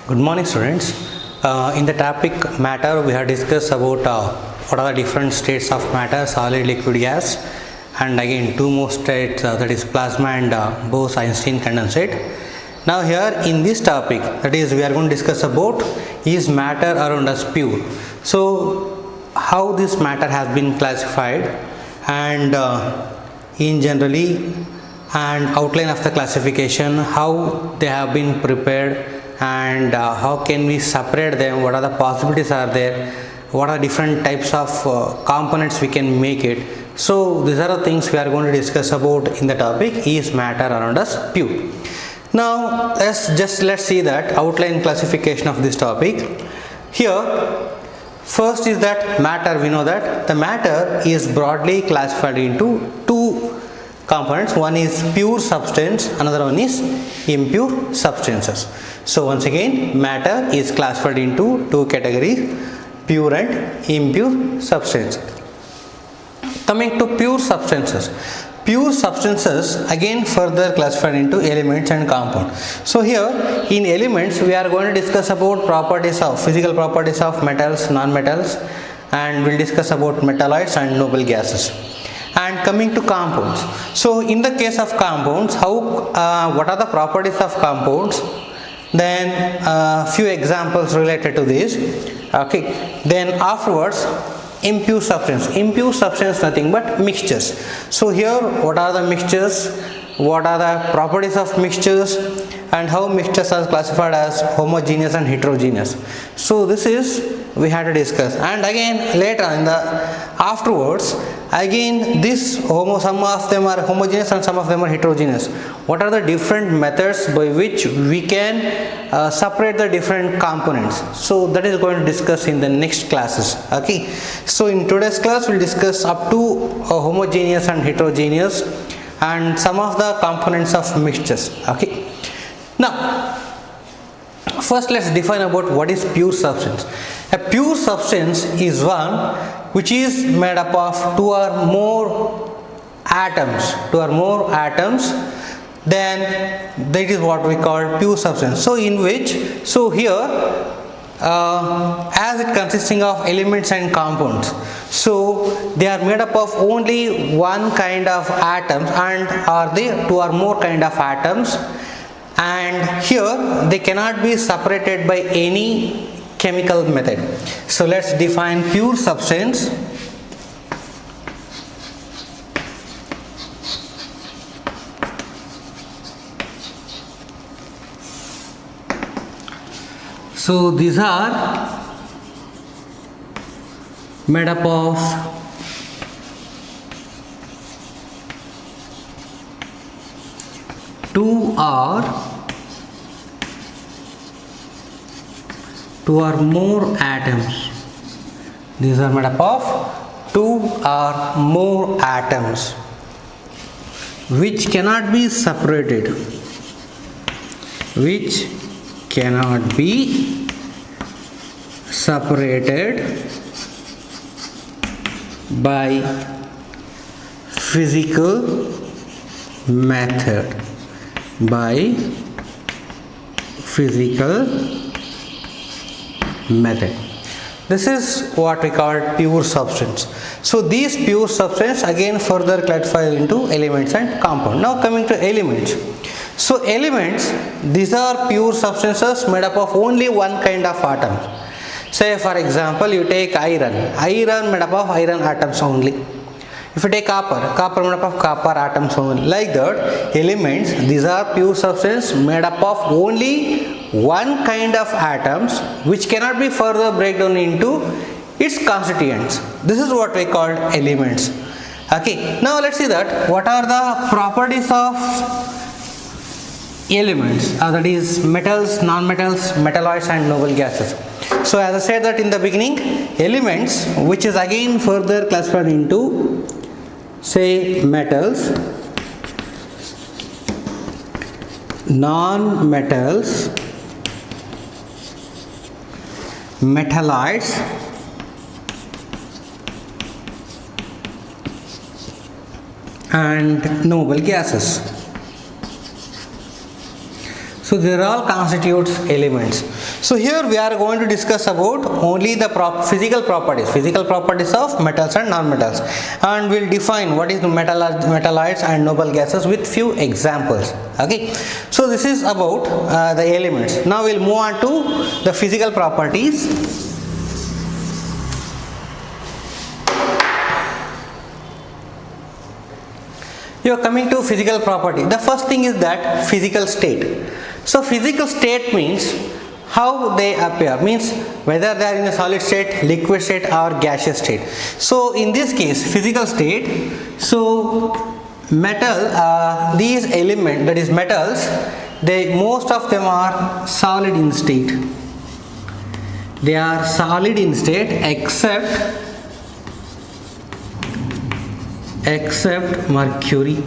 Good morning, students. In the topic matter, we have discussed about what are the different states of matter: solid, liquid, gas, and again two more states, that is plasma and Bose-Einstein condensate. Now here in this topic, that is we are going to discuss about is matter around us pure. So how this matter has been classified and in generally and outline of the classification, how they have been prepared, and how can we separate them, what are the possibilities are there, what are different types of components we can make it. So these are the things we are going to discuss about in the topic is matter around us pure. Now let's see that outline classification of this topic. Here first is that matter, we know that the matter is broadly classified into two components. One is pure substance, another one is impure substances. So once again, matter is classified into two categories, pure and impure substances. Coming to pure substances again further classified into elements and compounds. So here in elements we are going to discuss about physical properties of metals, non-metals, and we'll discuss about metalloids and noble gases. And coming to compounds, so in the case of compounds, what are the properties of compounds, then few examples related to this. Okay, then afterwards impure substance nothing but mixtures. So here what are the mixtures, what are the properties of mixtures, and how mixtures are classified as homogeneous and heterogeneous. So this is we had to discuss, and again later in the afterwards again some of them are homogeneous and some of them are heterogeneous. What are the different methods by which we can separate the different components? So that is going to discuss in the next classes. Okay, so in today's class we'll discuss up to homogeneous and heterogeneous and some of the components of mixtures. Okay, now first let's define about what is pure substance. A pure substance is one which is made up of two or more atoms, then that is what we call pure substance. So here as it consisting of elements and compounds, so they are made up of only one kind of atoms, and are they two or more kind of atoms, and here they cannot be separated by any chemical method. So let's define pure substance. So these are made up of two or more atoms. These are made up of two or more atoms which cannot be separated, by physical method. This is what we call pure substance. So these pure substance again further classified into elements and compound. Now coming to elements. So elements, these are pure substances made up of only one kind of atom. Say for example you take iron made up of iron atoms only. If you take copper made up of copper atoms only. Like that, elements, these are pure substance made up of only one kind of atoms which cannot be further break down into its constituents. This is what we call elements. Okay, now let's see that what are the properties of elements, that is metals, non-metals, metalloids and noble gases. So as I said that in the beginning, elements, which is again further classified into say metals, non-metals, metalloids, and noble gases. So they all constitutes elements. So here we are going to discuss about only the physical properties of metals and non-metals, and we'll define what is the metalloids and noble gases with few examples. Okay, so this is about the elements. Now we'll move on to the physical properties. You are coming to physical property. The first thing is that physical state. So physical state means how they appear, means whether they are in a solid state, liquid state or gaseous state. So in this case, physical state, so metal, these elements, that is metals, most of them are solid in state. They are solid in state except mercury.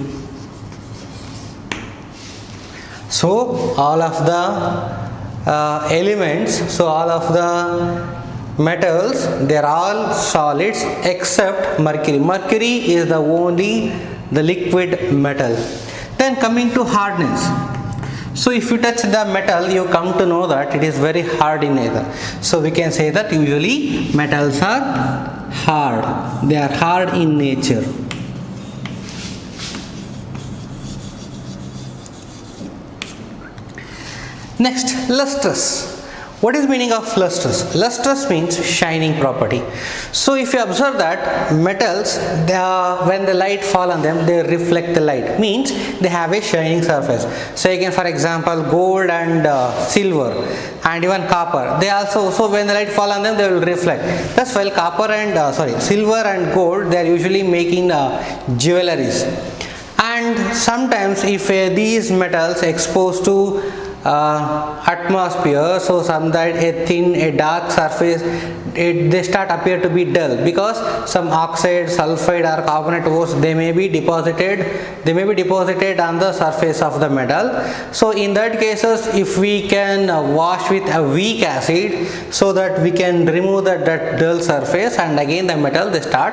So all of the elements, so all of the metals, they are all solids except mercury. Mercury is the only the liquid metal. Then coming to hardness. So if you touch the metal, you come to know that it is very hard in nature. So we can say that usually metals are hard. They are hard in nature. Next, lustrous. What is meaning of lustrous? Lustrous means shining property. So if you observe that metals, when the light fall on them, they reflect the light, means they have a shining surface. So again, for example, gold and silver and even copper, they also, so when the light fall on them, they will reflect. That's why copper and silver and gold, they are usually making jewelries. And sometimes if these metals exposed to atmosphere, so some that a thin, a dark surface, they start appear to be dull because some oxide, sulfide or carbonate ores, they may be deposited on the surface of the metal. So in that cases, if we can wash with a weak acid, so that we can remove that dull surface, and again the metal, they start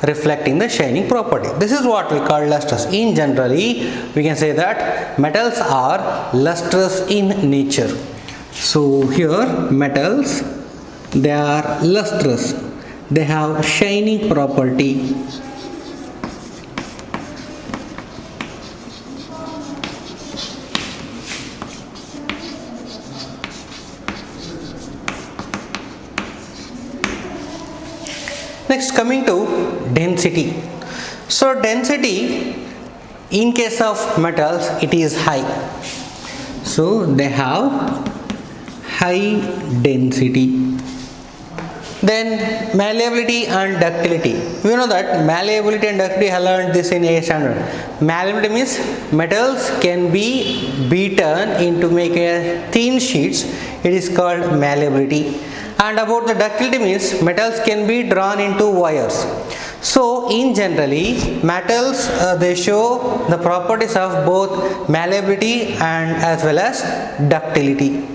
reflecting the shining property. This is what we call lustrous. In generally, we can say that metals are lustrous in nature. So here metals, they are lustrous, they have shining property. Next, coming to density. So density, in case of metals, it is high. So they have high density. Then malleability and ductility. We know that malleability and ductility, I learned this in A standard. Malleability means metals can be beaten into make a thin sheets. It is called malleability. And about the ductility means metals can be drawn into wires. So in generally, metals, they show the properties of both malleability and as well as ductility.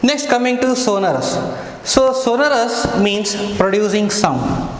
Next, coming to sonorous. So sonorous means producing sound.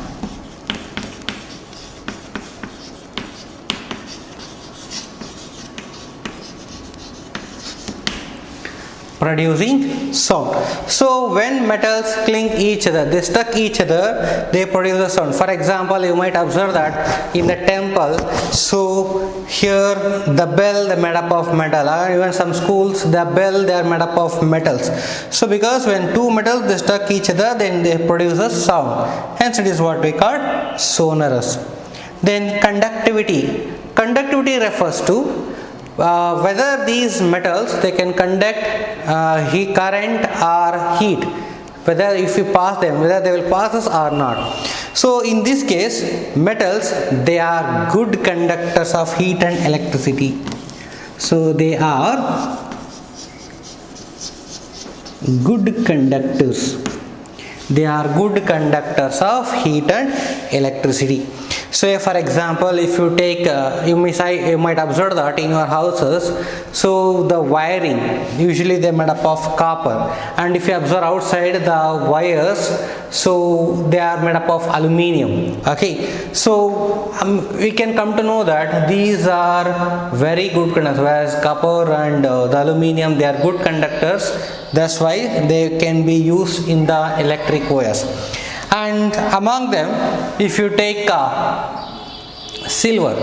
Producing sound. So when metals cling each other, they stuck each other, they produce a sound. For example, you might observe that in the temple, so here the bell, they made up of metal, or even some schools, the bell, they are made up of metals. So because when two metals, they stuck each other, then they produce a sound. Hence it is what we call sonorous. Then conductivity. Conductivity refers to whether these metals, they can conduct heat, current or heat, whether if you pass them, whether they will pass us or not. So in this case, metals, they are good conductors of heat and electricity. So they are good conductors. They are good conductors of heat and electricity. So for example, if you take, you might observe that in your houses, so the wiring, usually they are made up of copper, and if you observe outside the wires, so they are made up of aluminium. Okay, so we can come to know that these are very good conductors, whereas copper and the aluminium, they are good conductors That's why they can be used in the electric wires. And among them, if you take silver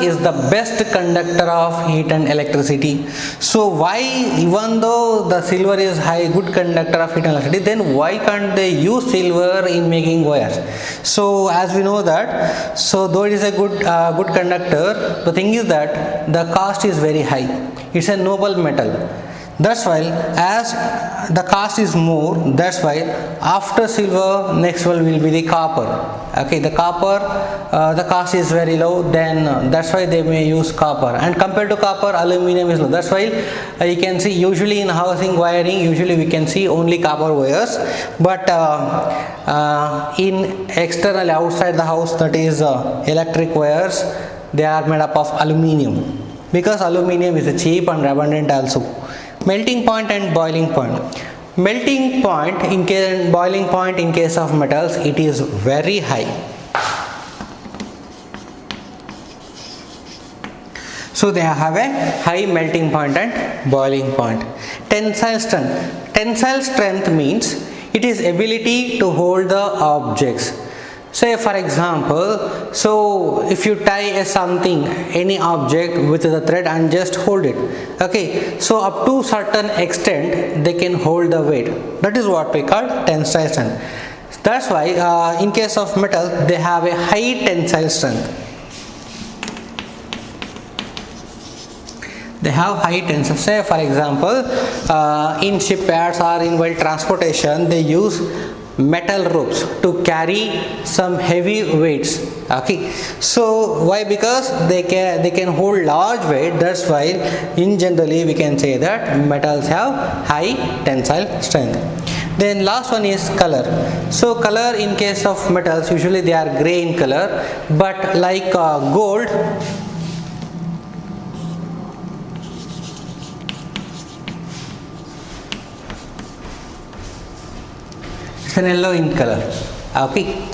is the best conductor of heat and electricity. So why, even though the silver is good conductor of heat and electricity, then why can't they use silver in making wires? So as we know that, so though it is a good conductor, the thing is that the cost is very high. It's a noble metal. That's why as the cost is more, that's why after silver next one will be the copper. Okay, the copper, the cost is very low, then that's why they may use copper. And compared to copper, aluminum is low. That's why you can see usually in housing wiring, usually we can see only copper wires, but in external outside the house, that is electric wires, they are made up of aluminum, because aluminum is cheap and abundant also. Melting point and boiling point. Melting point in case and boiling point in case of metals, it is very high. So they have a high melting point and boiling point. Tensile strength. Tensile strength means it is ability to hold the objects. Say for example, so if you tie something, any object with the thread and just hold it, okay, so up to certain extent they can hold the weight. That is what we call tensile strength. That's why in case of metal they have a high tensile strength. They have high tensile. Say for example, in shipyards or in while transportation, they use metal ropes to carry some heavy weights. Okay, so why? Because they can hold large weight. That's why in generally we can say that metals have high tensile strength. Then last one is color. So color in case of metals, usually they are gray in color, but like gold, and yellow in color. Okay,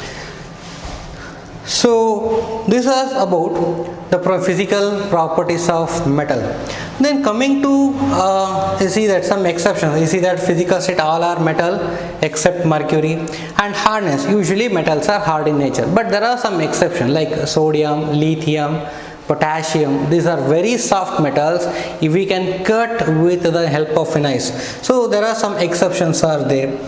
so this is about the physical properties of metal. Then coming to you see that some exceptions. You see that physical state all are metal except mercury. And hardness, usually metals are hard in nature, but there are some exceptions like sodium, lithium, potassium. These are very soft metals if we can cut with the help of an ice. So there are some exceptions are there.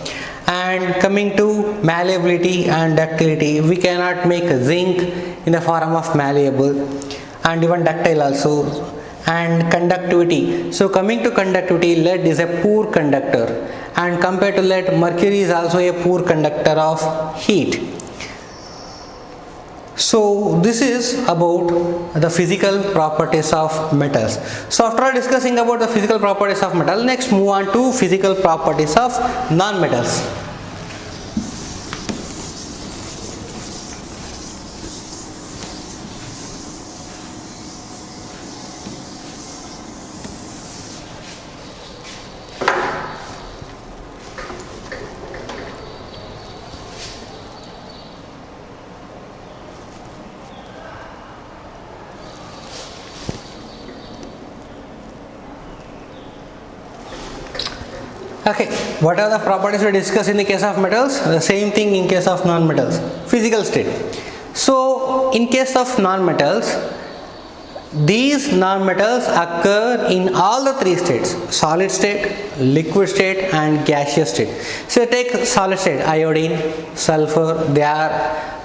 And coming to malleability and ductility, we cannot make zinc in the form of malleable, and even ductile also. And conductivity, so coming to conductivity, lead is a poor conductor, and compared to lead, mercury is also a poor conductor of heat. So this is about the physical properties of metals. So after discussing about the physical properties of metal, next move on to physical properties of non-metals. Okay, what are the properties we discuss in the case of metals? The same thing in case of non-metals. Physical state. So in case of non-metals, these non-metals occur in all the three states: solid state, liquid state and gaseous state. So take solid state, iodine, sulfur, they are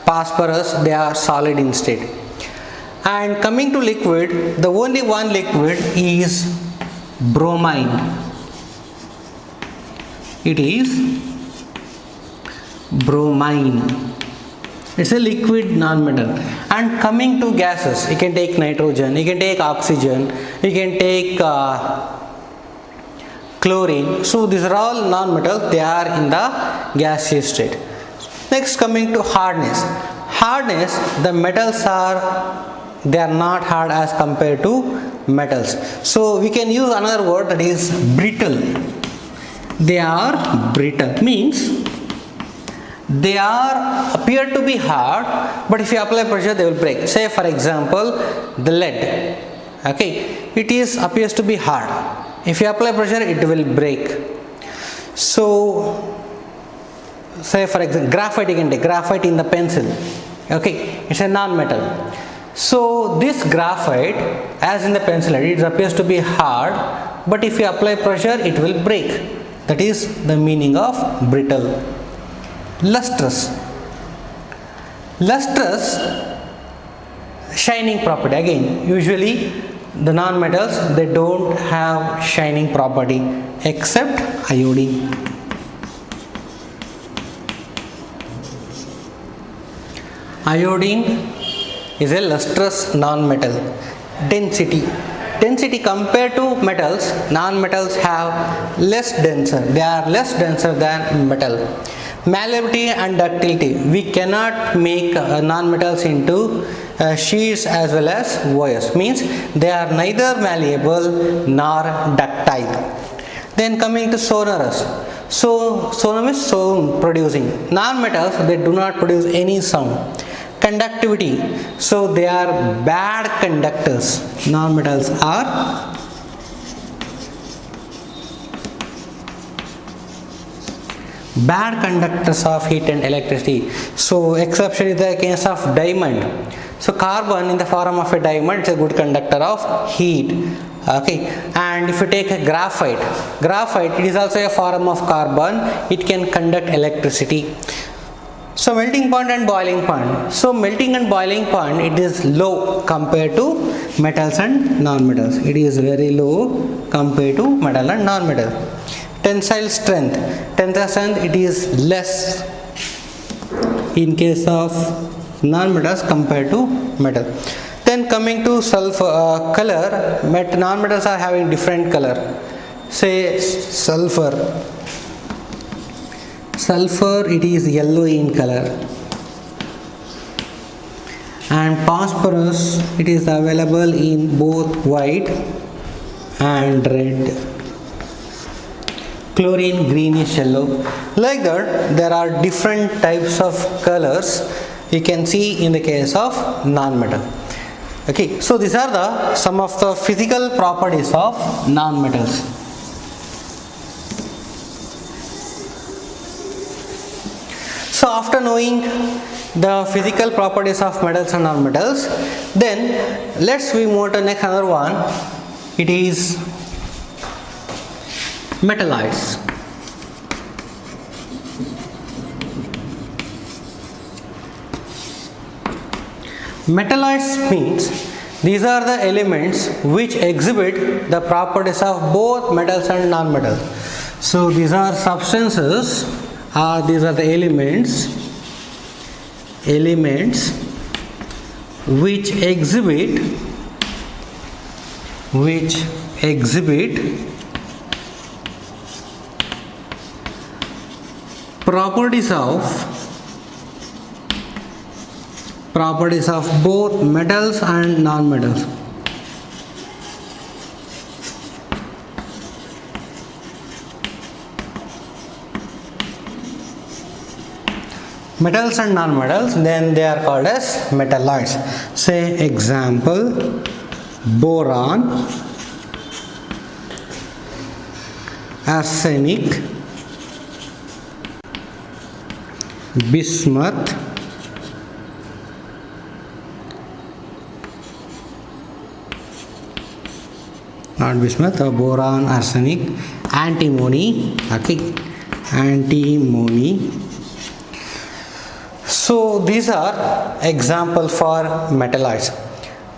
phosphorus, they are solid in state. And coming to liquid, the only one liquid is bromine. It is bromine. It's a liquid non-metal. And coming to gases, you can take nitrogen, you can take oxygen, you can take chlorine. So these are all non-metals, they are in the gaseous state. Next, coming to hardness. Hardness, the metals they are not hard as compared to metals. So we can use another word, that is brittle. They are brittle, means they appear to be hard, but if you apply pressure they will break. Say for example the lead, okay, it appears to be hard. If you apply pressure it will break. So say for example graphite, you can take graphite in the pencil. Okay, it's a non-metal. So this graphite, as in the pencil head, it appears to be hard, but if you apply pressure it will break. That is the meaning of brittle. Lustrous. Lustrous, shining property. Again, usually the non-metals, they don't have shining property except iodine. Iodine is a lustrous non-metal. Density compared to metals, non-metals have less denser. They are less denser than metal. Malleability and ductility. We cannot make non-metals into sheets as well as wires. Means they are neither malleable nor ductile. Then coming to sonorous. So sonorous is sound producing. Non-metals, they do not produce any sound. Conductivity. So they are bad conductors. Non-metals are bad conductors of heat and electricity. So exception is the case of diamond. So carbon in the form of a diamond is a good conductor of heat. Okay, and if you take a graphite, it is also a form of carbon. It can conduct electricity. So melting point and boiling point. So melting and boiling point, it is low compared to metals and non-metals. It is very low compared to metal and non-metal. Tensile strength. It is less in case of non-metals compared to metal. Then coming to sulfur color, non-metals are having different color. Say sulfur. Sulfur, it is yellow in color, and phosphorus, it is available in both white and red. Chlorine, greenish yellow. Like that, there are different types of colors you can see in the case of non-metal. Okay, so these are some of the physical properties of non-metals. So after knowing the physical properties of metals and non-metals, then let's we move to next another one. It is metalloids. Metalloids means these are the elements which exhibit the properties of both metals and non-metals. So these are substances. These are the elements which exhibit properties of both metals and non-metals. Metals and non-metals, then they are called as metalloids. Say example, boron, arsenic, bismuth, not bismuth, boron, arsenic, antimony. Okay, antimony. So these are example for metalloids.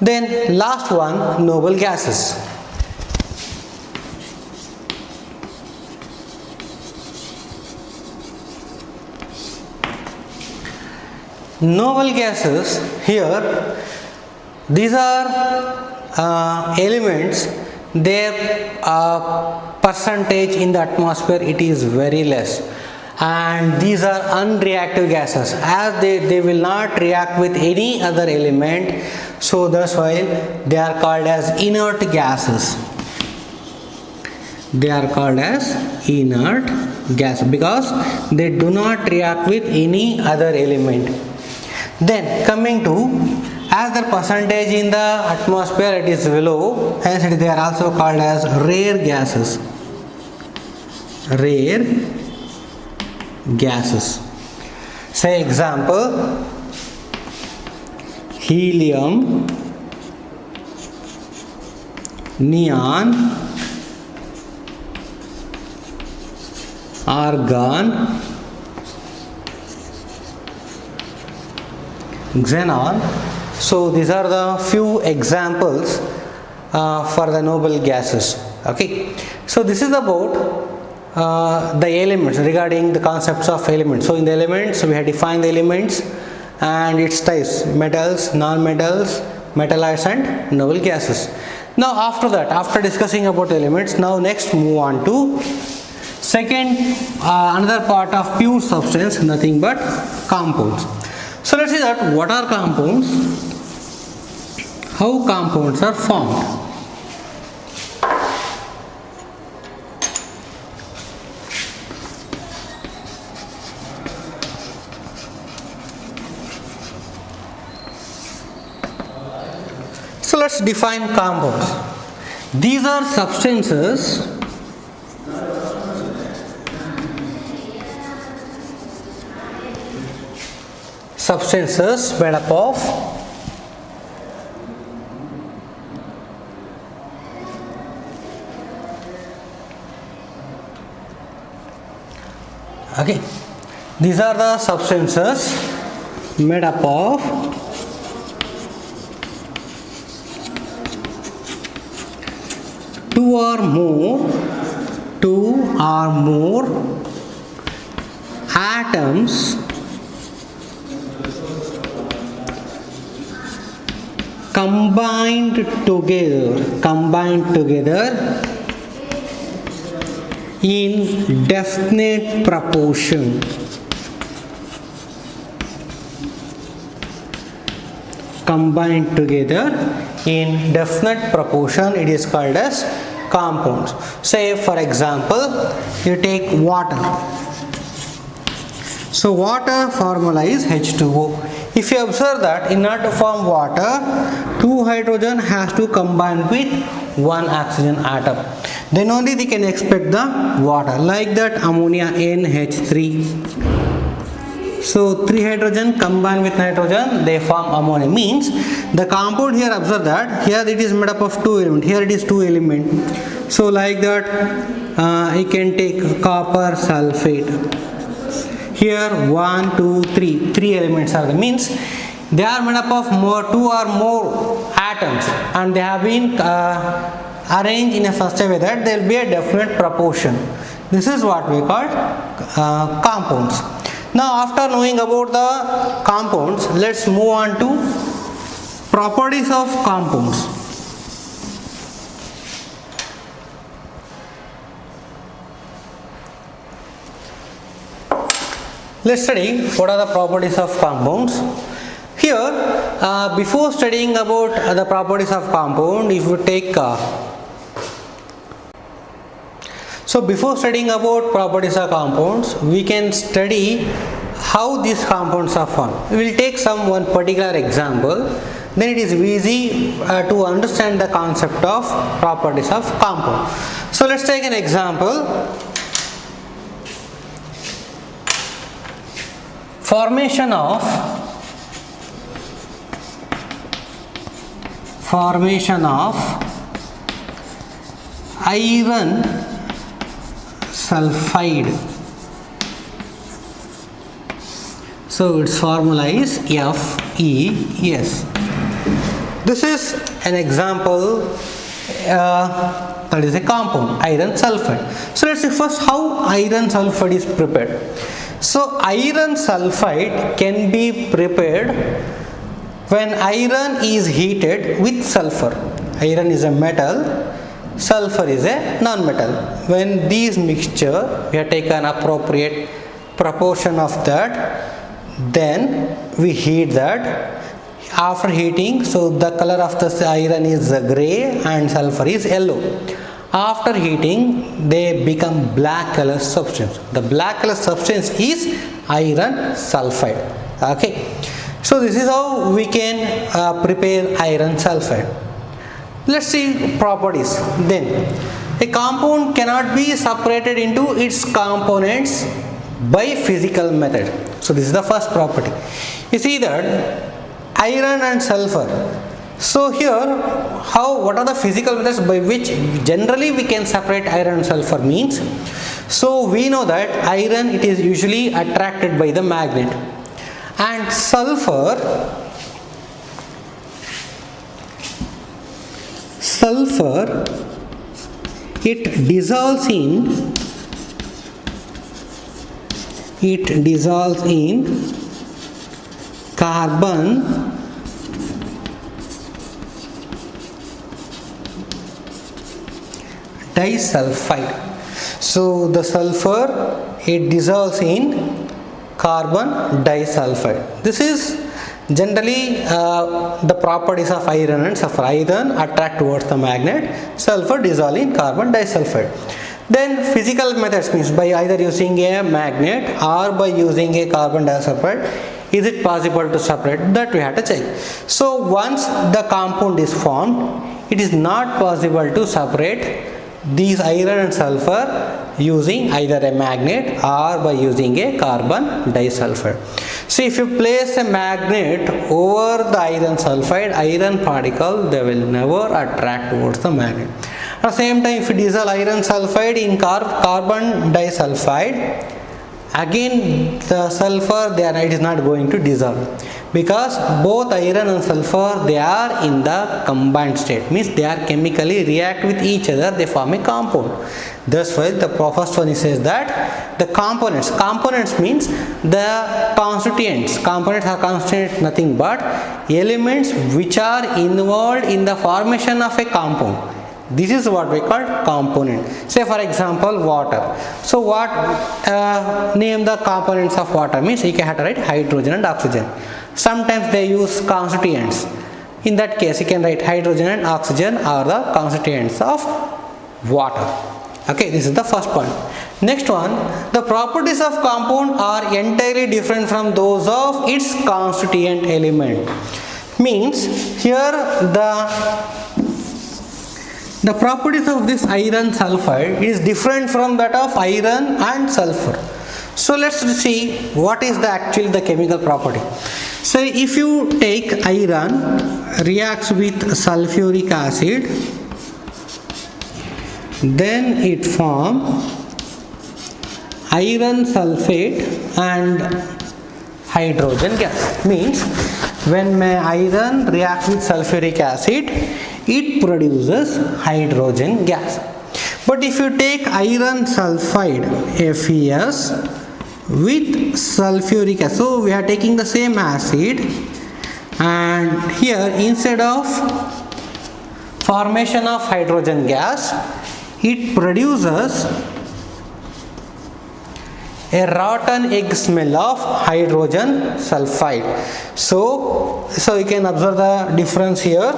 Then last one, noble gases. Noble gases, here these are elements, their percentage in the atmosphere, it is very less. And these are unreactive gases, as they will not react with any other element, so that's why they are called as inert gases. They are called as inert gas because they do not react with any other element. Then coming to, as their percentage in the atmosphere it is low, hence they are also called as rare gases. Rare gases. Say example, helium, neon, argon, xenon. So these are the few examples for the noble gases. Okay, so this is about the elements, regarding the concepts of elements. So in the elements we have defined the elements and its types: metals, non-metals, metalloids and noble gases. Now after that, after discussing about the elements, now next move on to second another part of pure substance, nothing but compounds. So let's see that what are compounds, how compounds are formed. So let's define compounds. These are substances made up of these are the substances made up of two or more atoms combined together in definite proportion. Combined together in definite proportion, it is called as compounds. Say for example, you take water. So water formula is H2O. If you observe that in order to form water, 2 hydrogen has to combine with 1 oxygen atom. Then only they can expect the water. Like that, ammonia NH3. So 3 hydrogen combine with nitrogen, they form ammonia. Means the compound here, observe that here it is made up of 2 elements, here it is 2 elements. So like that, you can take copper sulfate. Here 1, 2, 3, 3 elements are there. Means they are made up of 2 or more atoms, and they have been arranged in a such a way that there will be a definite proportion. This is what we call compounds. Now after knowing about the compounds, let's move on to properties of compounds. Let's study what are the properties of compounds. Here, before studying about the properties of compound, if you take before studying about properties of compounds, we can study how these compounds are formed. We will take one particular example, then it is easy to understand the concept of properties of compound. So let's take an example. Formation of iron sulfide. So its formula is FeS. This is an example that is a compound, iron sulfide. So let's see first how iron sulfide is prepared. So iron sulfide can be prepared when iron is heated with sulfur. Iron is a metal, sulfur is a non-metal. When these mixture, we have taken appropriate proportion of that, then we heat that. After heating, so the color of the iron is gray and sulfur is yellow. After heating, they become black color substance. The black color substance is iron sulfide. Okay, so this is how we can prepare iron sulfide. Let's see properties. Then a compound cannot be separated into its components by physical method. So this is the first property. You see that iron and sulfur. So here, what are the physical methods by which generally we can separate iron and sulfur means? So we know that iron, it is usually attracted by the magnet, and sulfur it dissolves in carbon disulfide. So the sulfur, it dissolves in carbon disulfide. This is generally the properties of iron and sulfur. Iron attract towards the magnet, sulfur dissolve in carbon disulfide. Then physical methods means by either using a magnet or by using a carbon disulfide. Is it possible to separate? That we have to check. So once the compound is formed, it is not possible to separate these iron and sulfur using either a magnet or by using a carbon disulfide. So if you place a magnet over the iron sulfide, iron particle, they will never attract towards the magnet. At the same time, if you dissolve iron sulfide in carbon disulfide, again the sulfur, it is not going to dissolve, because both iron and sulfur, they are in the combined state, means they are chemically react with each other, they form a compound. That's why the first one says that the components means the constituents. Components are constituents, nothing but elements which are involved in the formation of a compound. This is what we call component. Say for example, water. So what name the components of water means you can have to write hydrogen and oxygen. Sometimes they use constituents. In that case, you can write hydrogen and oxygen are the constituents of water. Okay, this is the first point. Next one, the properties of compound are entirely different from those of its constituent element. Means here the properties of this iron sulfide is different from that of iron and sulfur. So let's see what is actually the chemical property. So if you take iron, reacts with sulfuric acid, then it forms iron sulfate and hydrogen gas. Means when iron reacts with sulfuric acid, it produces hydrogen gas. But if you take iron sulfide, FeS, with sulfuric acid, so we are taking the same acid, and here instead of formation of hydrogen gas, it produces a rotten egg smell of hydrogen sulfide. So you can observe the difference here.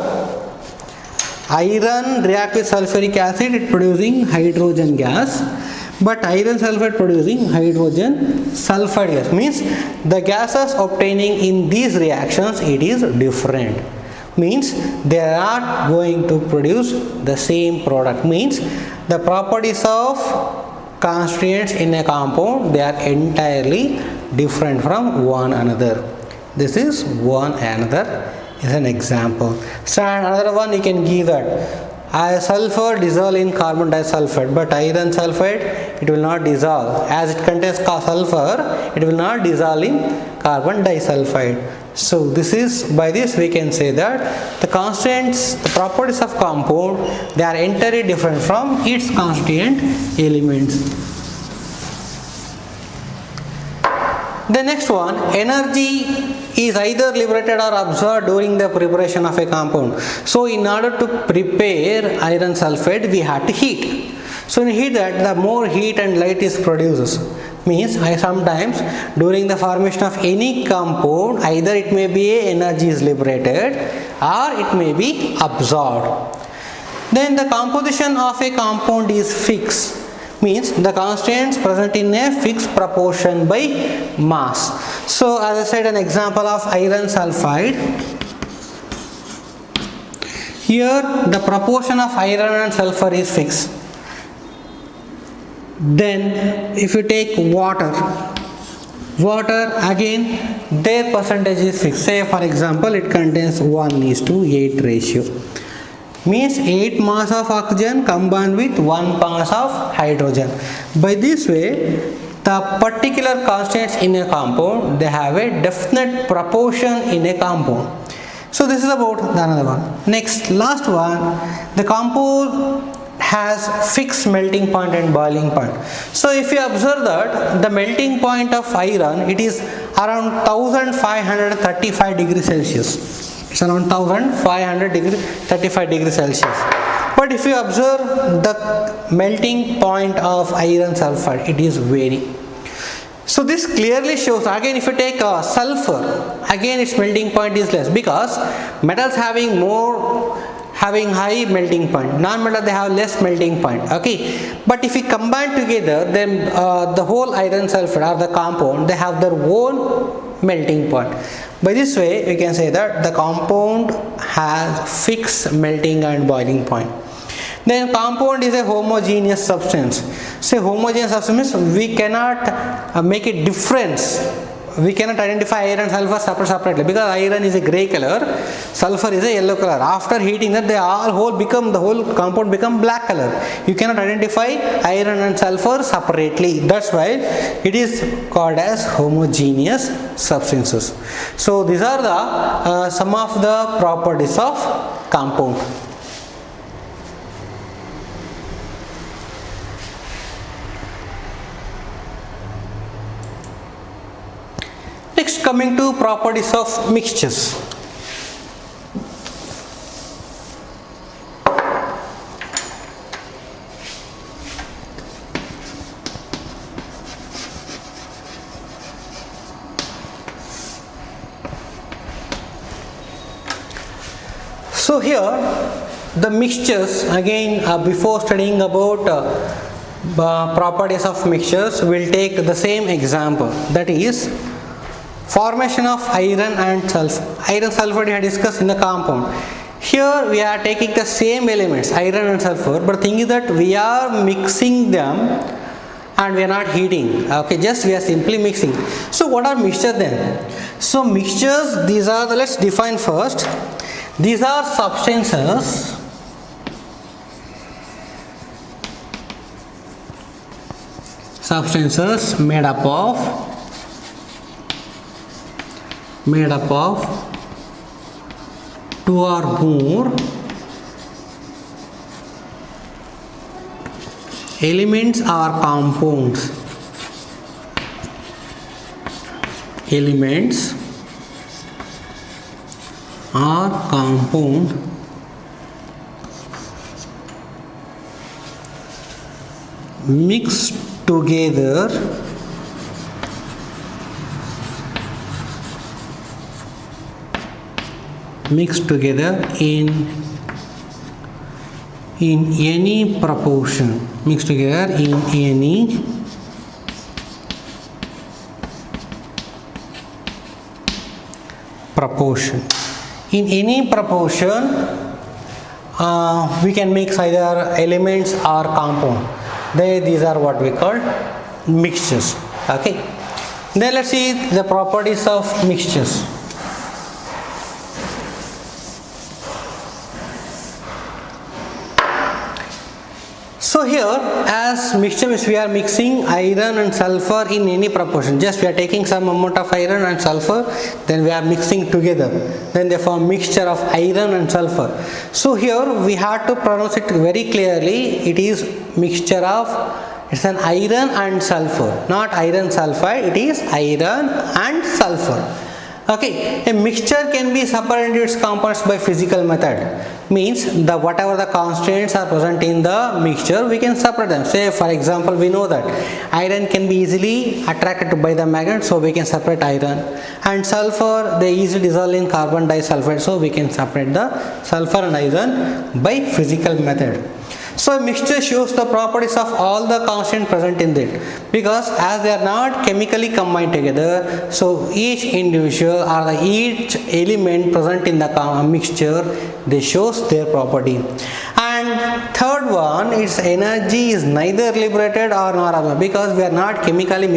Iron react with sulfuric acid, it producing hydrogen gas, but iron sulfide producing hydrogen sulfide gas. Means the gases obtaining in these reactions, it is different. Means they are not going to produce the same product. Means the properties of constituents in a compound, they are entirely different from one another. This is one another is an example. So another one you can give that sulfur dissolve in carbon disulfide, but iron sulfide, it will not dissolve, as it contains sulfur, it will not dissolve in carbon disulfide. So this is, by this we can say that the constants, the properties of compound, they are entirely different from its constituent elements. The next one, energy is either liberated or absorbed during the preparation of a compound. So in order to prepare iron sulfide, we have to heat. So in heat that, the more heat and light is produced. Means sometimes during the formation of any compound, either it may be energy is liberated or it may be absorbed. Then the composition of a compound is fixed. Means the constants present in a fixed proportion by mass. So as I said, an example of iron sulfide. Here the proportion of iron and sulfur is fixed. Then if you take water again, their percentage is fixed. Say for example it contains 1:8 ratio, means 8 mass of oxygen combined with 1 mass of hydrogen. By this way, the particular constants in a compound, they have a definite proportion in a compound. So this is about the another one. Next, last one, the compound has fixed melting point and boiling point. So if you observe that the melting point of iron, it is around 1535 degrees Celsius. It's around 1535 degrees Celsius. But if you observe the melting point of iron sulfide, it is vary. So this clearly shows, again if you take sulfur, again its melting point is less, because metals having high melting point, non-metal they have less melting point. Okay, but if we combine together, then the whole iron sulfide or the compound, they have their own melting point. By this way we can say that the compound has fixed melting and boiling point. Then compound is a homogeneous substance. Say homogeneous substance means we cannot make a difference. We cannot identify iron and sulfur separately, because iron is a grey color, sulfur is a yellow color. After heating that, they all the whole compound become black color. You cannot identify iron and sulfur separately. That's why it is called as homogeneous substances. So these are the some of the properties of compound. Next, coming to properties of mixtures. So here the mixtures, again before studying about properties of mixtures, we will take the same example, that is formation of iron and sulfur. Iron sulfur we have discussed in the compound. Here we are taking the same elements, iron and sulfur, but the thing is that we are mixing them and we are not heating. Okay, just we are simply mixing. So what are mixtures then? So mixtures, these are the, let's define first. These are substances made up of two or more elements or compounds. Elements or compound mixed together in any proportion, in any proportion we can mix either elements or compound. These are what we call mixtures. Okay, then let's see the properties of mixtures. So here, as mixture means we are mixing iron and sulfur in any proportion. Just we are taking some amount of iron and sulfur, then we are mixing together. Then they form mixture of iron and sulfur. So here we have to pronounce it very clearly. It is mixture of, it's an iron and sulfur, not iron sulfide. It is iron and sulfur. Okay, a mixture can be separated into its components by physical method. Means the whatever the constants are present in the mixture, we can separate them. Say for example, we know that iron can be easily attracted by the magnet, so we can separate iron, and sulfur they easily dissolve in carbon disulfide, so we can separate the sulfur and iron by physical method. So a mixture shows the properties of all the constants present in it, because as they are not chemically combined together, so each individual or each element present in the mixture, they shows their property. And third one, one, its energy is neither liberated or nor absorbed, because we are not chemically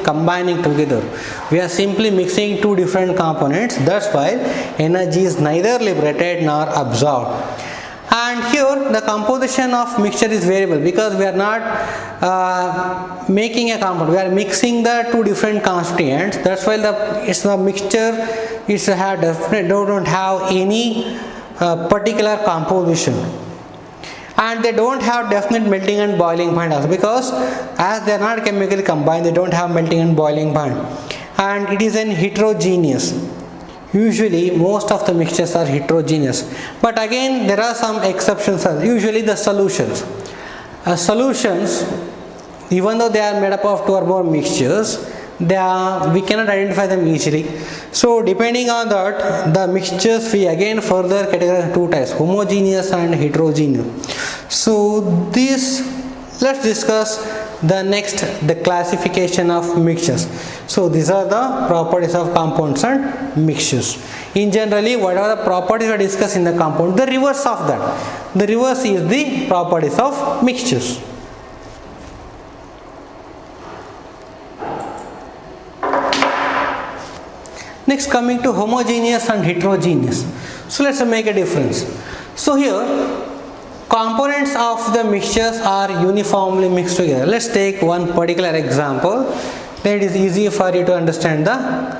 combining together. We are simply mixing two different components. That's why energy is neither liberated nor absorbed. And here the composition of mixture is variable, because we are not making a compound, we are mixing the two different constituents. That's why the mixture don't have any particular composition, and they don't have definite melting and boiling point also, because as they are not chemically combined, they don't have melting and boiling point, and it is an heterogeneous. Usually most of the mixtures are heterogeneous, but again there are some exceptions. Usually the solutions, even though they are made up of two or more mixtures, we cannot identify them easily. So depending on that, the mixtures we again further categorize two types, homogeneous and heterogeneous. So let's discuss the classification of mixtures. So these are the properties of compounds and mixtures. In generally, whatever the properties are discussed in the compound, the reverse of that, the reverse is the properties of mixtures. Next, coming to homogeneous and heterogeneous. So let's make a difference. So here components of the mixtures are uniformly mixed together. Let's take one particular example, then it is easy for you to understand the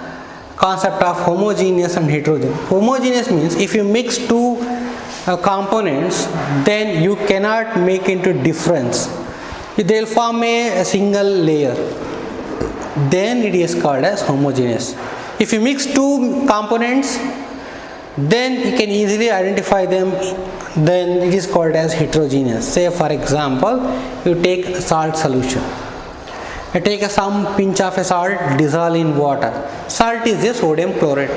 concept of homogeneous and heterogeneous. Homogeneous means if you mix two components, then you cannot make into difference. They will form a single layer. Then it is called as homogeneous. If you mix two components, then you can easily identify them, then it is called as heterogeneous. Say for example, you take a salt solution. You take some pinch of a salt, dissolve in water. Salt is a sodium chloride,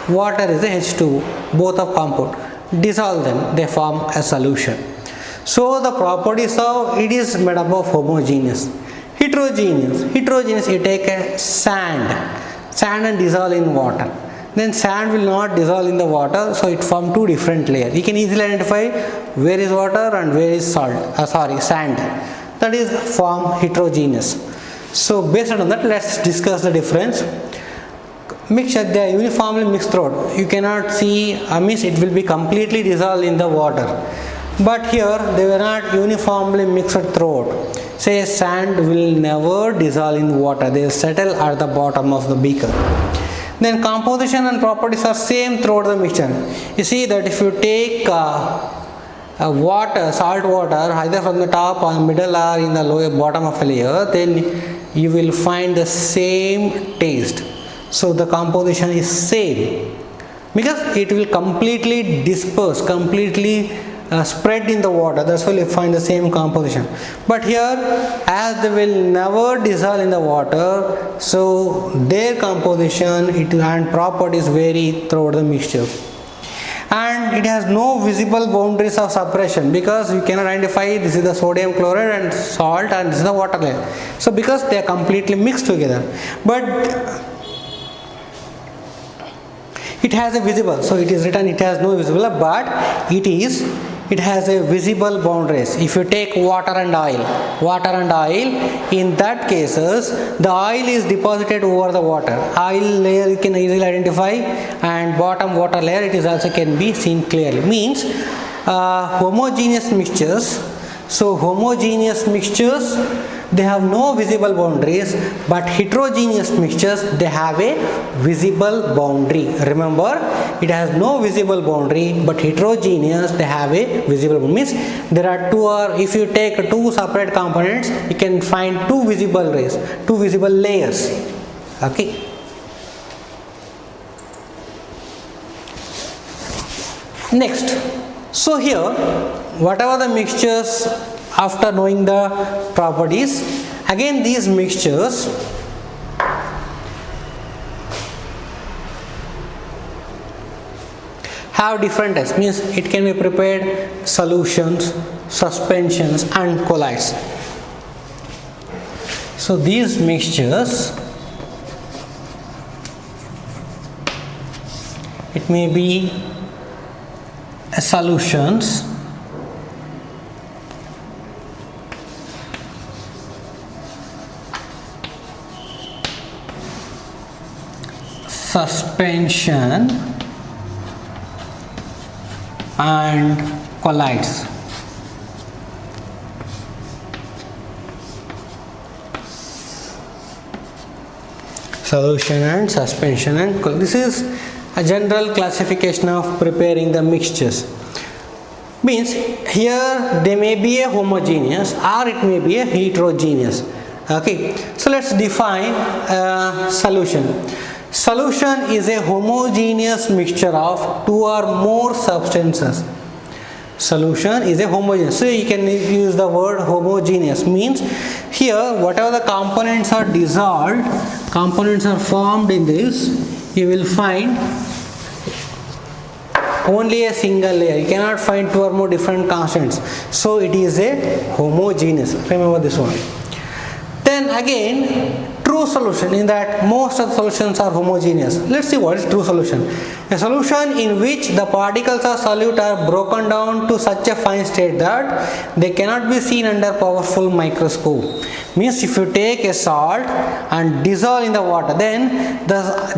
water is a H2O, both of compound. Dissolve them, they form a solution. So the properties of it is made up of homogeneous. Heterogeneous, you take a sand and dissolve in water. Then sand will not dissolve in the water, so it forms two different layers. You can easily identify where is water and where is sand. That is form heterogeneous. So based on that, let's discuss the difference. Mixture, they are uniformly mixed throughout. You cannot see, means it will be completely dissolved in the water. But here they were not uniformly mixed throughout. Say sand will never dissolve in water, they settle at the bottom of the beaker. Then composition and properties are same throughout the mixture. You see that if you take water, salt water, either from the top or middle or in the lower bottom of a layer, then you will find the same taste. So the composition is same, because it will completely disperse, completely spread in the water. That's why you find the same composition. But here, as they will never dissolve in the water, so their composition and properties vary throughout the mixture. And it has no visible boundaries of separation, because you cannot identify this is the sodium chloride and salt and this is the water layer. So because they are completely mixed together. But it has a visible, so it is written it has no visible, but it has a visible boundaries. If you take water and oil, in that cases the oil is deposited over the water. Oil layer you can easily identify, and bottom water layer it is also can be seen clearly. Means homogeneous mixtures. So homogeneous mixtures, they have no visible boundaries, but heterogeneous mixtures, they have a visible boundary. Remember, it has no visible boundary, but heterogeneous, they have a visible boundary. Means there are two, or if you take two separate components, you can find two visible layers. Okay. Next, so here whatever the mixtures, after knowing the properties, again these mixtures have different types. Means it can be prepared solutions, suspensions and colloids. So these mixtures, it may be solutions, suspension and colloids. Solution and suspension and this is a general classification of preparing the mixtures. Means here they may be a homogeneous or it may be a heterogeneous. Okay, so let's define a solution. Solution is a homogeneous mixture of two or more substances. Solution is a homogeneous, so you can use the word homogeneous. Means here whatever the components are dissolved, components are formed in this, you will find only a single layer. You cannot find two or more different constants, so it is a homogeneous. Remember this one. Then again, true solution, in that most of the solutions are homogeneous. Let's see what is true solution. A solution in which the particles of solute are broken down to such a fine state that they cannot be seen under powerful microscope. Means if you take a salt and dissolve in the water, then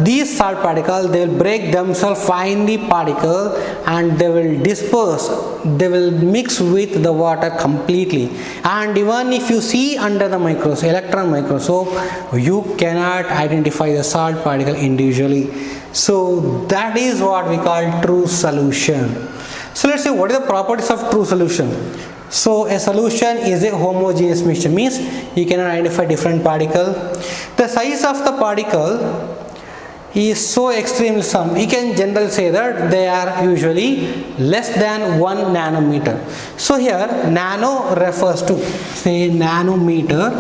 these salt particles, they will break themselves finely particle and they will disperse, they will mix with the water completely. And even if you see under the electron microscope, you cannot identify the salt particle individually. So that is what we call true solution. So let's see what are the properties of true solution. So a solution is a homogeneous mixture, means you cannot identify different particle. The size of the particle is so extremely small. You can generally say that they are usually less than 1 nanometer. So here nano refers to, say nanometer,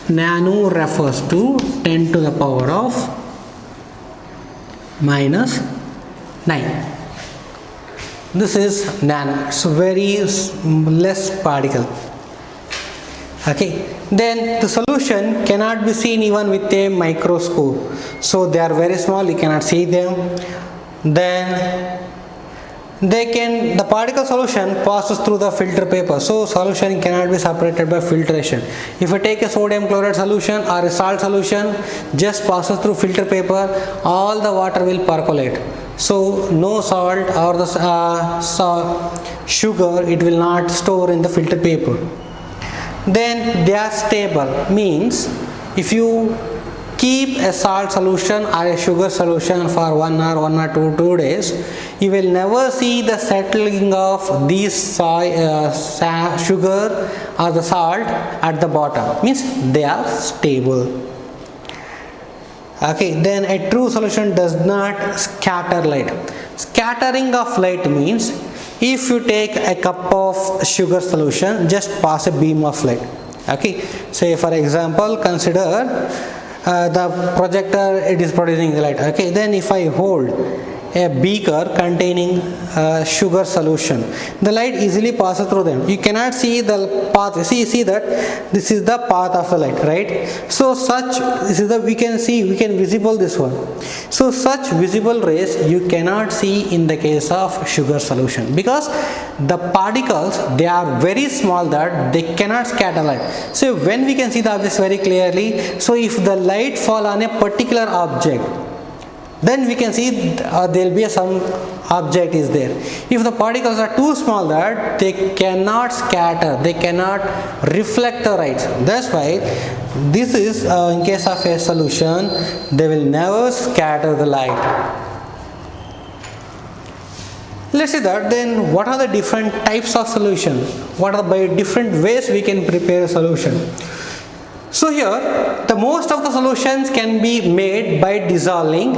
nano refers to 10 to the power of minus 9. This is nano, so very less particle. Okay, then the solution cannot be seen even with a microscope, so they are very small, you cannot see them. Then the particle solution passes through the filter paper, so solution cannot be separated by filtration. If you take a sodium chloride solution or a salt solution, just passes through filter paper, all the water will percolate. So no salt or the sugar, it will not store in the filter paper. Then they are stable, means if you keep a salt solution or a sugar solution for 1 or 1 or 2 days, you will never see the settling of these sugar or the salt at the bottom, means they are stable. Okay, then a true solution does not scatter light. Scattering of light means if you take a cup of sugar solution, just pass a beam of light. Okay, say for example, consider the projector, it is producing the light. Okay, then if I hold a beaker containing sugar solution, the light easily passes through them. You cannot see the path. See that this is the path of the light, right? So this is the we can visible this one. So such visible rays you cannot see in the case of sugar solution, because the particles, they are very small that they cannot scatter light. So when we can see the objects very clearly, so if the light fall on a particular object, then we can see there will be some object is there. If the particles are too small that they cannot scatter, they cannot reflect the light. That's why this is in case of a solution, they will never scatter the light. Let's see that then what are the different types of solution? What are by different ways we can prepare a solution? So here the most of the solutions can be made by dissolving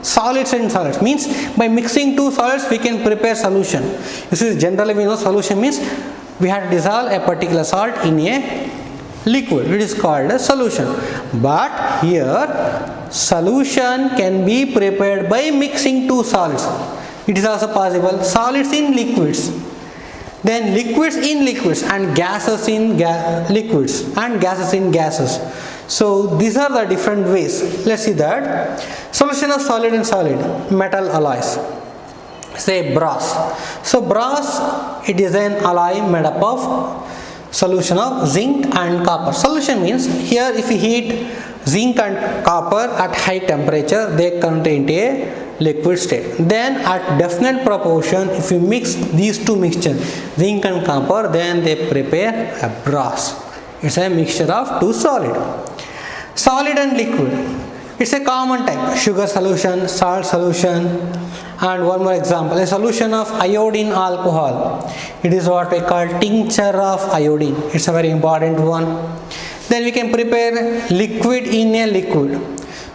solids and solids, means by mixing two solids we can prepare solution. This is generally we know solution means we have to dissolve a particular salt in a liquid, it is called a solution. But here solution can be prepared by mixing two solids. It is also possible solids in liquids, then liquids in liquids, and gases in liquids, and gases in gases. So these are the different ways. Let's see that. Solution of solid and solid metal alloys. Say brass. So brass, it is an alloy made up of solution of zinc and copper. Solution means here if you heat zinc and copper at high temperature they convert into a liquid state. Then at definite proportion, if you mix these two mixtures, zinc and copper, then they prepare a brass. It's a mixture of two solid and liquid. It's a common type: sugar solution, salt solution, and one more example, a solution of iodine alcohol. It is what we call tincture of iodine. It's a very important one. Then we can prepare liquid in a liquid.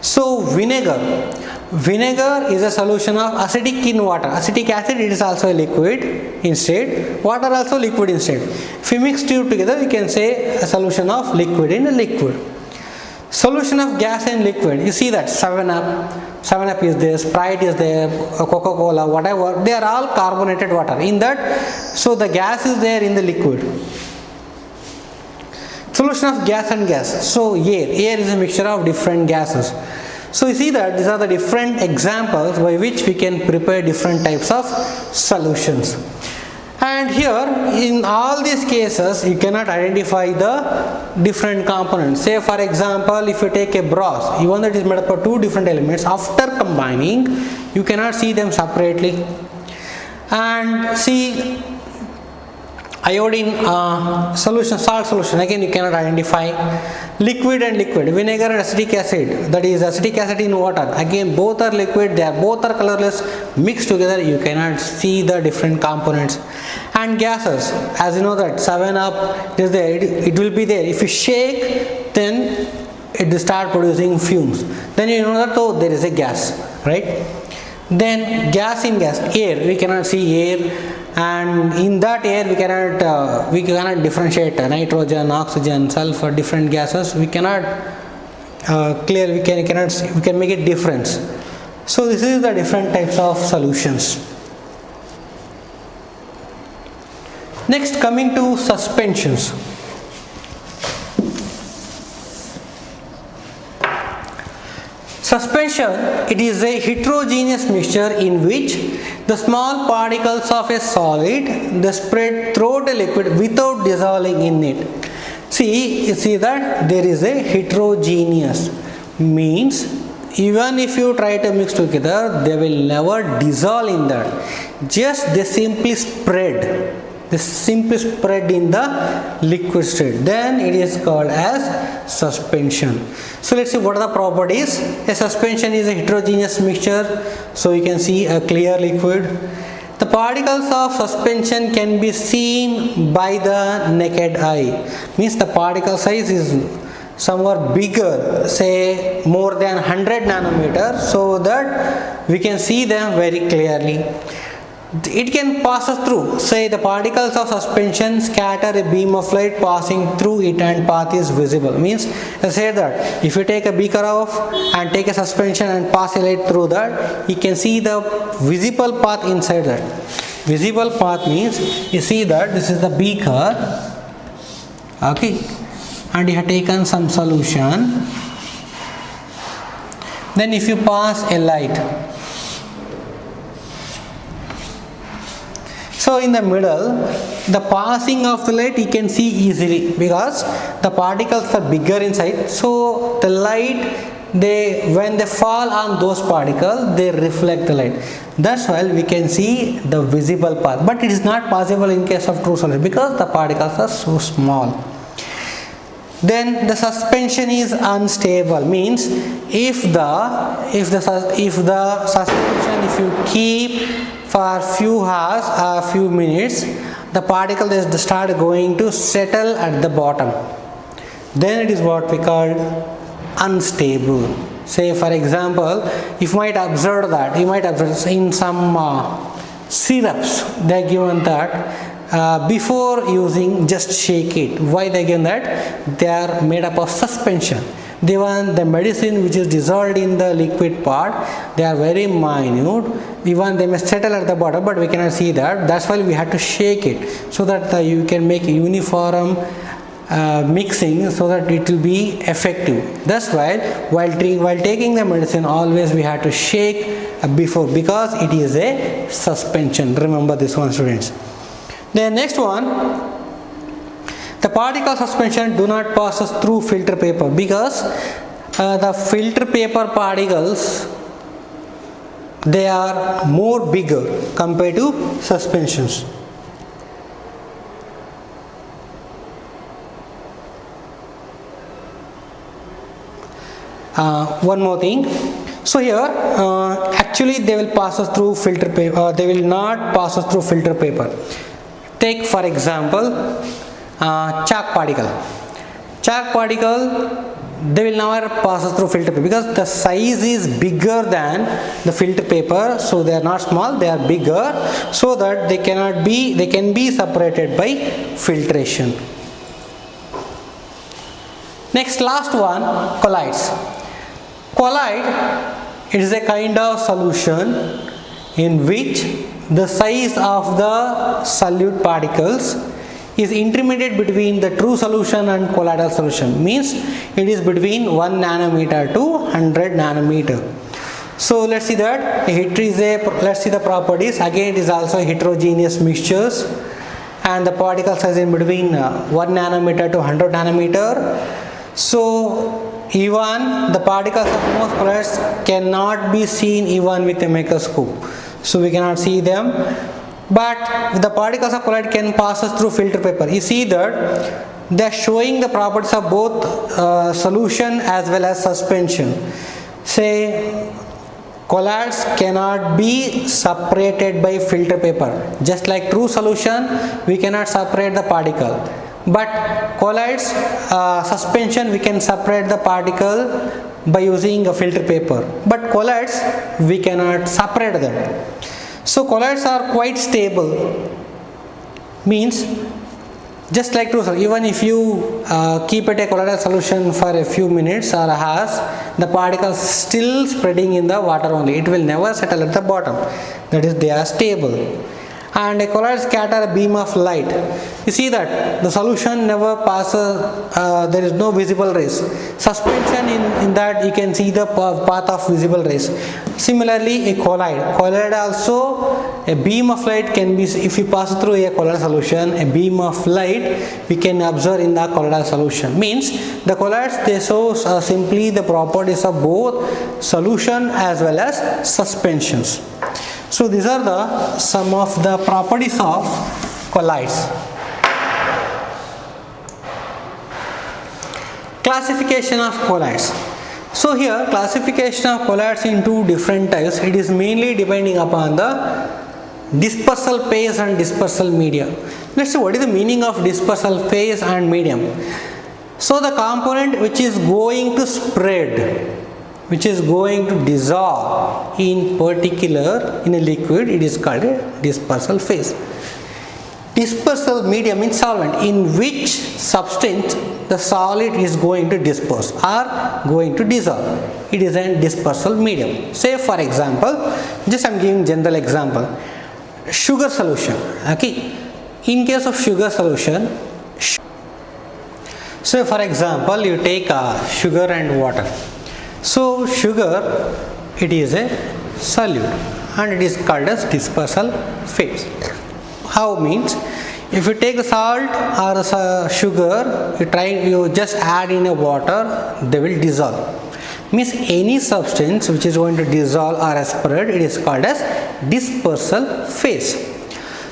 So vinegar is a solution of acidic in water. Acetic acid, it is also a liquid instead. Water also liquid instead. If we mix two together, we can say a solution of liquid in a liquid. Solution of gas in liquid. You see that 7-Up is there, Sprite is there, Coca-Cola, whatever. They are all carbonated water. In that, so the gas is there in the liquid. Solution of gas and gas. So air is a mixture of different gases. So you see that these are the different examples by which we can prepare different types of solutions. And here in all these cases you cannot identify the different components. Say for example, if you take a brass, even though it is made up of two different elements, after combining you cannot see them separately. And see iodine solution, salt solution, again you cannot identify. Liquid and liquid, vinegar and acetic acid, that is acetic acid in water, again both are liquid, they are both are colorless, mixed together you cannot see the different components. And gases, as you know that 7-Up is there, it will be there. If you shake, then it will start producing fumes, then you know that oh, there is a gas, right? Then gas in gas, air, we cannot see air, and in that air we cannot differentiate nitrogen, oxygen, sulfur, different gases. We cannot we can make a difference. So this is the different types of solutions. Next, coming to suspensions. Suspension, it is a heterogeneous mixture in which the small particles of a solid they spread throughout a liquid without dissolving in it. You see that there is a heterogeneous, means even if you try to mix together, they will never dissolve in that. Just they simply spread. They simply spread in the liquid state. Then it is called as suspension. So let's see what are the properties. A suspension is a heterogeneous mixture. So you can see a clear liquid. The particles of suspension can be seen by the naked eye. Means the particle size is somewhat bigger, say more than 100 nanometers, so that we can see them very clearly. It can pass us through, say the particles of suspension scatter a beam of light passing through it and path is visible. Means let's say that if you take a beaker off and take a suspension and pass a light through that, you can see the visible path inside that. Visible path means you see that this is the beaker, okay, and you have taken some solution. Then if you pass a light, so in the middle, the passing of the light you can see easily because the particles are bigger inside. So the light, when they fall on those particles, they reflect the light. That's why we can see the visible path. But it is not possible in case of true solution because the particles are so small. Then the suspension is unstable. Means if the suspension, if you keep for few hours or few minutes, the particles start going to settle at the bottom. Then it is what we call unstable. Say for example, you might observe that in some syrups they are given that before using just shake it. Why they given that? They are made up of suspension. They want the medicine which is dissolved in the liquid part, they are very minute, even they may settle at the bottom, but we cannot see that. That's why we have to shake it so that you can make uniform mixing so that it will be effective. That's why while taking the medicine, always we have to shake before, because it is a suspension. Remember this one, students. The next one, the particle suspension do not pass through filter paper because the filter paper particles, they are more bigger compared to suspensions. One more thing. So here, actually they will pass us through filter paper. They will not pass us through filter paper. Take for example, chalk particle. Chalk particle, they will never pass us through filter paper because the size is bigger than the filter paper. So they are not small, they are bigger, so that they can be separated by filtration. Next, last one, colloids. Colloid, it is a kind of solution in which the size of the solute particles is intermediate between the true solution and colloidal solution, means it is between 1 nanometer to 100 nanometer. So let's see that let's see the properties. Again, it is also heterogeneous mixtures, and the particle size in between 1 nanometer to 100 nanometer. So even the particles of most colloids cannot be seen even with a microscope, so we cannot see them, but the particles of colloid can pass us through filter paper. You see that they are showing the properties of both solution as well as suspension. Say colloids cannot be separated by filter paper. Just like true solution, we cannot separate the particle, but colloids suspension, we can separate the particle by using a filter paper, but colloids we cannot separate them. So colloids are quite stable, means just like true solution, even if you keep it a colloidal solution for a few minutes or hours, the particles still spreading in the water only, it will never settle at the bottom, that is, they are stable. And a colloid scatter a beam of light. You see that the solution never passes, there is no visible rays. Suspension, in that you can see the path of visible rays. Similarly, a colloid also, a beam of light can be, if you pass through a colloid solution, a beam of light we can observe in the colloidal solution. Means the colloids, they show simply the properties of both solution as well as suspensions. So these are some of the properties of colloids. Classification of colloids. So here, classification of colloids into different types. It is mainly depending upon the dispersal phase and dispersal medium. Let's see what is the meaning of dispersal phase and medium. So the component which is going to spread, which is going to dissolve in particular in a liquid, it is called a dispersal phase. Dispersal medium means solvent, in which substance the solid is going to disperse or going to dissolve. It is a dispersal medium. Say for example, just I am giving general example, sugar solution. Okay, in case of sugar solution, so for example you take sugar and water. So sugar, it is a solute and it is called as dispersal phase. How means, if you take the salt or the sugar, you just add in a water, they will dissolve. Means any substance which is going to dissolve or spread, it is called as dispersal phase.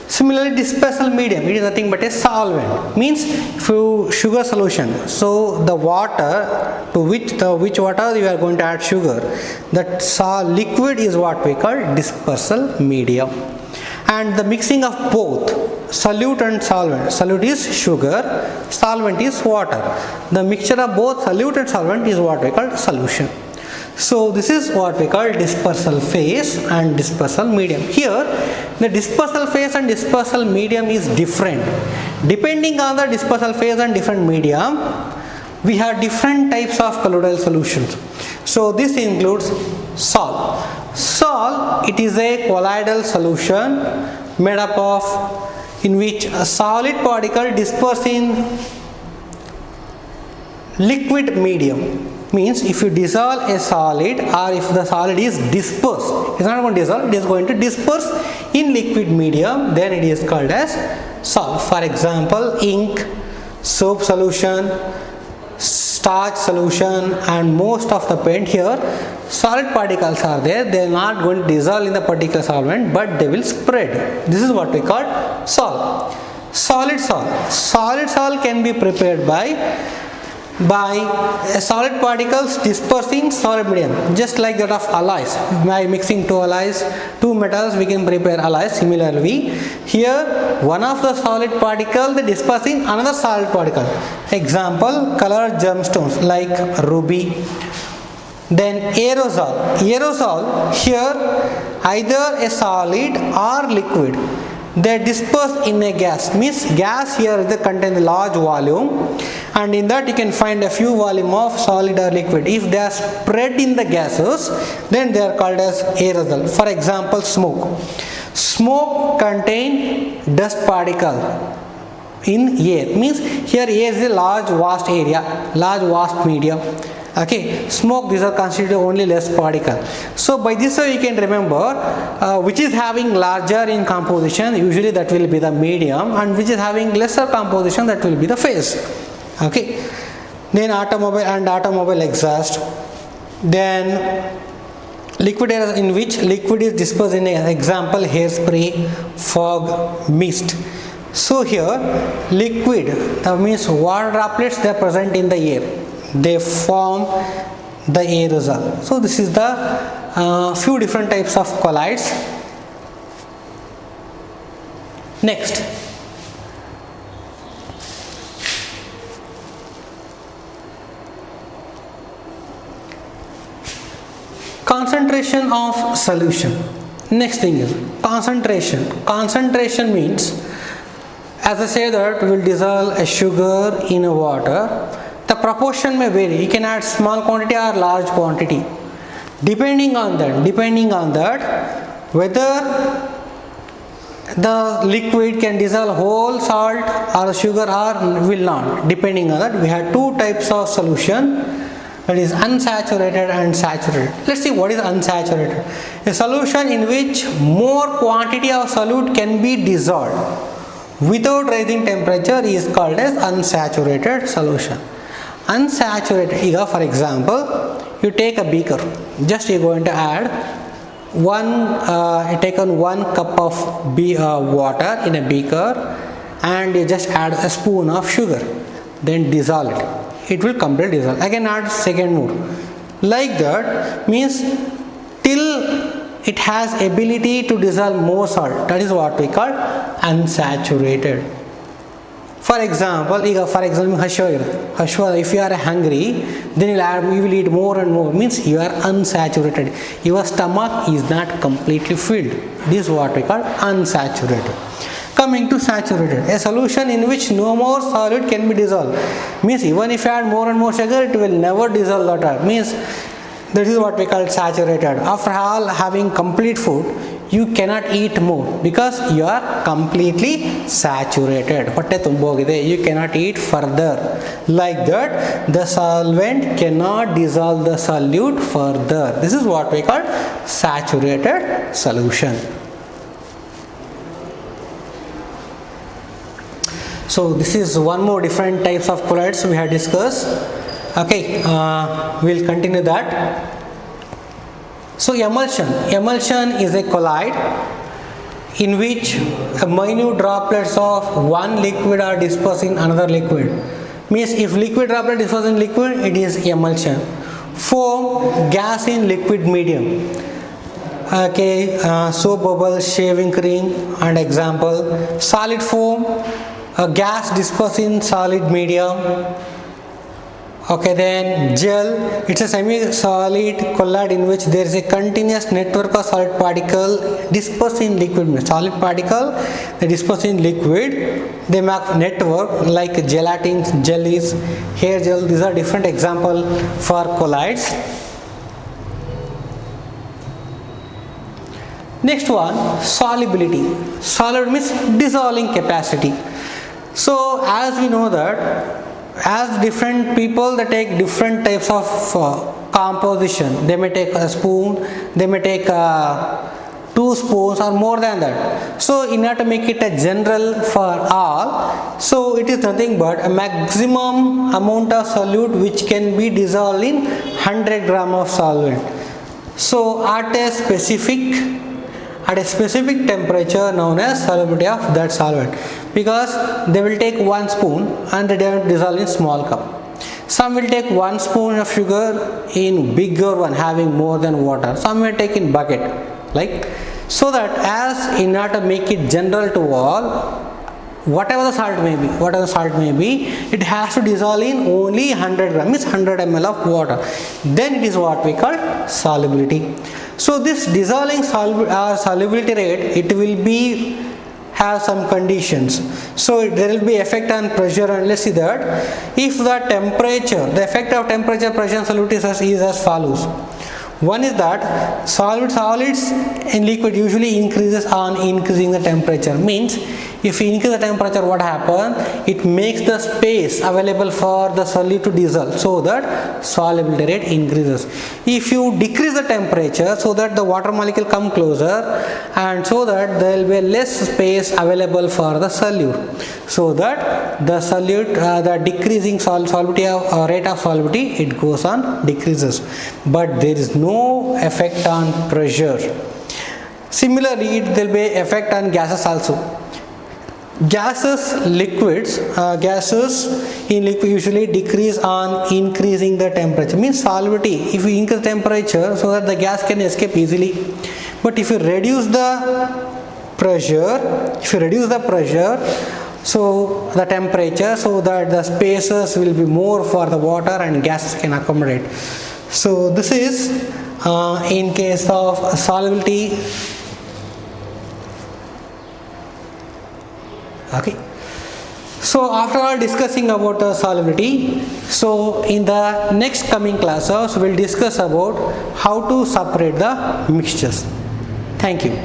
Similarly, dispersal medium, it is nothing but a solvent. Means if you sugar solution, so the water to which water you are going to add sugar, that liquid is what we call dispersal medium. And the mixing of both solute and solvent. Solute is sugar, solvent is water. The mixture of both solute and solvent is what we call solution. So this is what we call dispersal phase and dispersal medium. Here the dispersal phase and dispersal medium is different. Depending on the dispersal phase and different medium, we have different types of colloidal solutions. So this includes sol. Sol, it is a colloidal solution made up of, in which a solid particle disperses in liquid medium. Means if you dissolve a solid, or if the solid is dispersed, it is not going to dissolve, it is going to disperse in liquid medium, then it is called as sol. For example, ink, soap solution, starch solution and most of the paint here, solid particles are there. They are not going to dissolve in the particular solvent, but they will spread. This is what we call sol. Solid sol can be prepared by solid particles dispersing solid medium, just like that of alloys. By mixing two metals, we can prepare alloys. Similarly, here one of the solid particle they dispersing another solid particle. Example, colored gemstones like ruby. Then aerosol here either a solid or liquid. They disperse in a gas, means gas here they contain a large volume, and in that you can find a few volume of solid or liquid. If they are spread in the gases, then they are called as aerosol. For example, smoke contain dust particle in air, means here air is a large vast medium. Okay, smoke, these are considered only less particle. So by this way you can remember which is having larger in composition, usually that will be the medium, and which is having lesser composition, that will be the phase. Okay, then automobile exhaust, then liquid air in which liquid is dispersed in an example hairspray, fog, mist. So here liquid, that means water droplets, they are present in the air, they form the aerosol. So this is the few different types of colloids. Next, concentration of solution. Next thing is concentration means, as I say that we will dissolve a sugar in a water. The proportion may vary. You can add small quantity or large quantity. Depending on that, whether the liquid can dissolve whole salt or sugar or will not. Depending on that, we have two types of solution, that is unsaturated and saturated. Let's see what is unsaturated. A solution in which more quantity of solute can be dissolved without raising temperature is called as unsaturated solution. Unsaturated, for example, you take a beaker, just you are going to add one cup of water in a beaker, and you just add a spoon of sugar, then dissolve it will completely dissolve. Again add second more, like that, means till it has ability to dissolve more salt. That is what we call unsaturated. For example, if you are hungry, then you will eat more and more, means you are unsaturated. Your stomach is not completely filled. This is what we call unsaturated. Coming to saturated, a solution in which no more solid can be dissolved, means even if you add more and more sugar, it will never dissolve that, means that is what we call saturated. After all having complete food, you cannot eat more because you are completely saturated. You cannot eat further. Like that, the solvent cannot dissolve the solute further. This is what we call saturated solution. So this is one more different types of colloids we have discussed. Okay, we'll continue that. So emulsion is a colloid in which minute droplets of one liquid are dispersed in another liquid. Means if liquid droplet dispersed in liquid, it is emulsion. Foam, gas in liquid medium. Okay, soap bubble, shaving cream, and example. Solid foam, a gas dispersed in solid medium. Okay, then gel, it's a semi-solid colloid in which there is a continuous network of solid particle dispersed in liquid. Solid particle, they disperse in liquid, they make network like gelatins, jellies, hair gel. These are different examples for colloids. Next one, solubility. Solid means dissolving capacity. So as we know that, as different people, they take different types of composition. They may take a spoon, they may take 2 spoons or more than that. So in order to make it a general for all, so it is nothing but a maximum amount of solute which can be dissolved in 100 gram of solvent. So at a specific temperature known as solubility of that solvent, because they will take 1 spoon and they will dissolve in small cup. Some will take 1 spoon of sugar in bigger one having more than water. Some will take in bucket, like, so that as in order to make it general to all, whatever the salt may be, it has to dissolve in only 100 gram, means 100 ml of water. Then it is what we call solubility. So this dissolving solubility rate, it will be have some conditions. So there will be effect on pressure, and let's see that if the effect of temperature, pressure and solubility is as follows. One is that solids in liquid usually increases on increasing the temperature. Means if you increase the temperature, what happens? It makes the space available for the solid to dissolve, so that solubility rate increases. If you decrease the temperature, so that the water molecule come closer, and so that there will be less space available for the solute, so that the solute, the decreasing solubility rate of solubility, it goes on decreases, but there is no effect on pressure. Similarly, there will be effect on gases also. Gases in liquid usually decrease on increasing the temperature. Means solubility, if you increase temperature, so that the gas can escape easily. But if you reduce the pressure, so the temperature, so that the spaces will be more for the water and gases can accommodate. So this is in case of solubility. Okay, so after all discussing about the solubility, so in the next coming classes we'll discuss about how to separate the mixtures. Thank you.